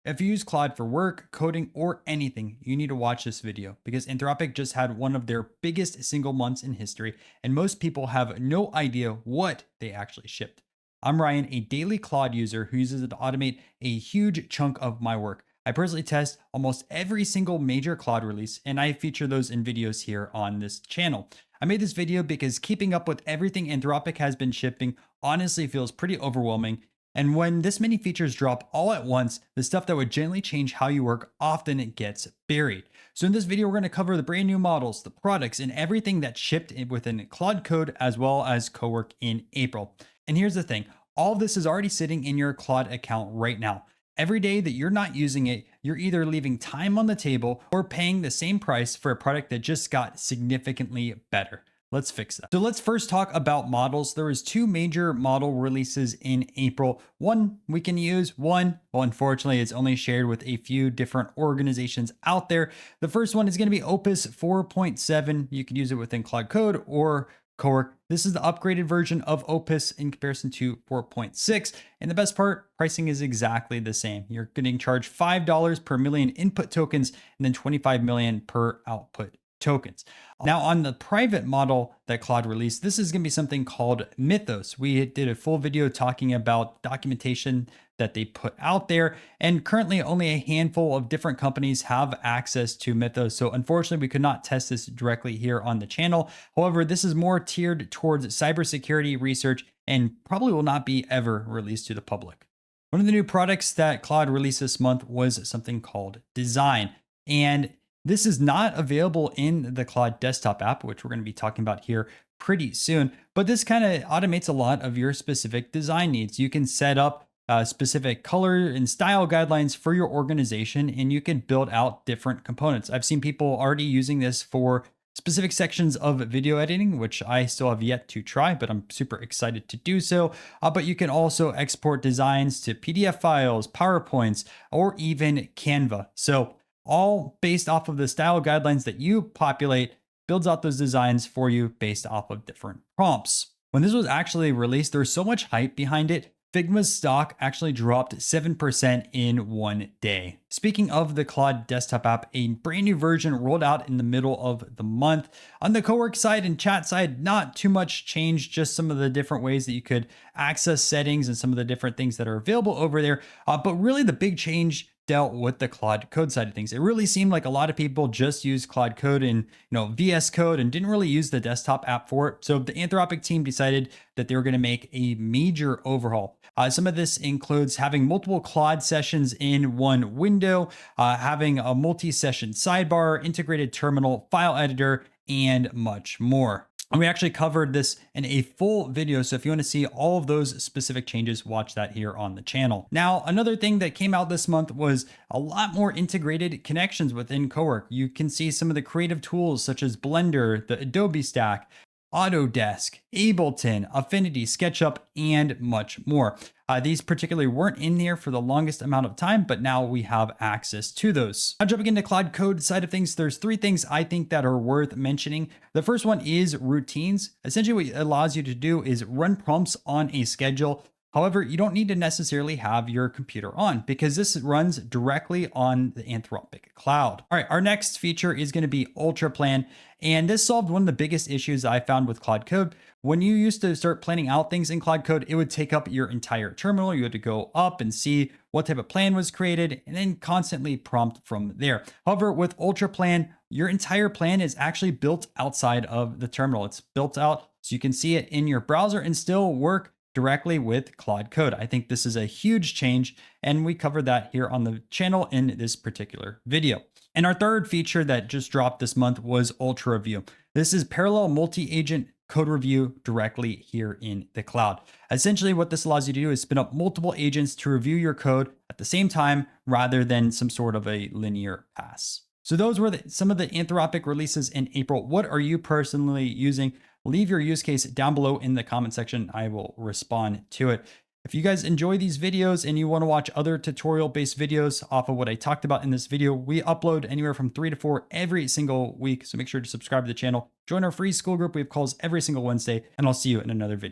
If you use Claude for work, coding, or anything, you need to watch this video because Anthropic just had one of their biggest single months in history, and most people have no idea what they actually shipped. I'm Ryan, a daily Claude user who uses it to automate a huge chunk of my work. I personally test almost every single major Claude release, and I feature those in videos here on this channel. I made this video because keeping up with everything Anthropic has been shipping honestly feels pretty overwhelming, and when this many features drop all at once, the stuff that would generally change how you work often it gets buried. So in this video, we're going to cover the brand new models, the products, and everything that shipped within Claude Code as well as Cowork in April. And here's the thing, all of this is already sitting in your Claude account right now. Every day that you're not using it, you're either leaving time on the table or paying the same price for a product that just got significantly better. Let's fix that. So let's first talk about models. There was two major model releases in April. One we can use, well, unfortunately, it's only shared with a few different organizations out there. The first one is going to be Opus 4.7. You can use it within Claude Code or Cowork. This is the upgraded version of Opus in comparison to 4.6. And the best part, pricing is exactly the same. You're getting charged $5 per million input tokens and then 25 million per output tokens. Now on the private model that Claude released, this is going to be something called Mythos. We did a full video talking about documentation that they put out there, and currently only a handful of different companies have access to Mythos. So unfortunately, we could not test this directly here on the channel. However, this is more tiered towards cybersecurity research and probably will not be ever released to the public. One of the new products that Claude released this month was something called Design. And this is not available in the Claude Desktop app, which we're going to be talking about here pretty soon, but this kind of automates a lot of your specific design needs. You can set up specific color and style guidelines for your organization, and you can build out different components. I've seen people already using this for specific sections of video editing, which I still have yet to try, but I'm super excited to do so. But you can also export designs to PDF files, PowerPoints, or even Canva. So all based off of the style guidelines that you populate, builds out those designs for you based off of different prompts. When this was actually released, there's so much hype behind it. Figma's stock actually dropped 7% in one day. Speaking of the Claude Desktop app, a brand new version rolled out in the middle of the month. On the Cowork side and chat side, not too much change, just some of the different ways that you could access settings and some of the different things that are available over there. But really the big change dealt with the Claude Code side of things. It really seemed like a lot of people just used Claude Code and VS Code and didn't really use the desktop app for it. So the Anthropic team decided that they were going to make a major overhaul. Some of this includes having multiple Claude sessions in one window, having a multi-session sidebar, integrated terminal, file editor, and much more. And we actually covered this in a full video. So if you want to see all of those specific changes, watch that here on the channel. Now, another thing that came out this month was a lot more integrated connections within Cowork. You can see some of the creative tools such as Blender, the Adobe stack, Autodesk, Ableton, Affinity, SketchUp, and much more. These particularly weren't in here for the longest amount of time, but now we have access to those. Now jumping into Claude Code side of things, there's three things I think that are worth mentioning. The first one is routines. Essentially what it allows you to do is run prompts on a schedule. However, you don't need to necessarily have your computer on because this runs directly on the Anthropic cloud. All right, our next feature is going to be Ultra Plan. And this solved one of the biggest issues I found with Claude Code. When you used to start planning out things in Claude Code, it would take up your entire terminal. You had to go up and see what type of plan was created and then constantly prompt from there. However, with Ultra Plan, your entire plan is actually built outside of the terminal. It's built out so you can see it in your browser and still work directly with Claude Code. I think this is a huge change, and we covered that here on the channel in this particular video. And our third feature that just dropped this month was Ultra Review. This is parallel multi-agent code review directly here in the cloud. Essentially what this allows you to do is spin up multiple agents to review your code at the same time rather than some sort of a linear pass. So those were some of the Anthropic releases in April. What are you personally using? Leave your use case down below in the comment section. I will respond to it. If you guys enjoy these videos and you want to watch other tutorial-based videos off of what I talked about in this video, we upload anywhere from 3 to 4 every single week. So make sure to subscribe to the channel. Join our free school group. We have calls every single Wednesday, and I'll see you in another video.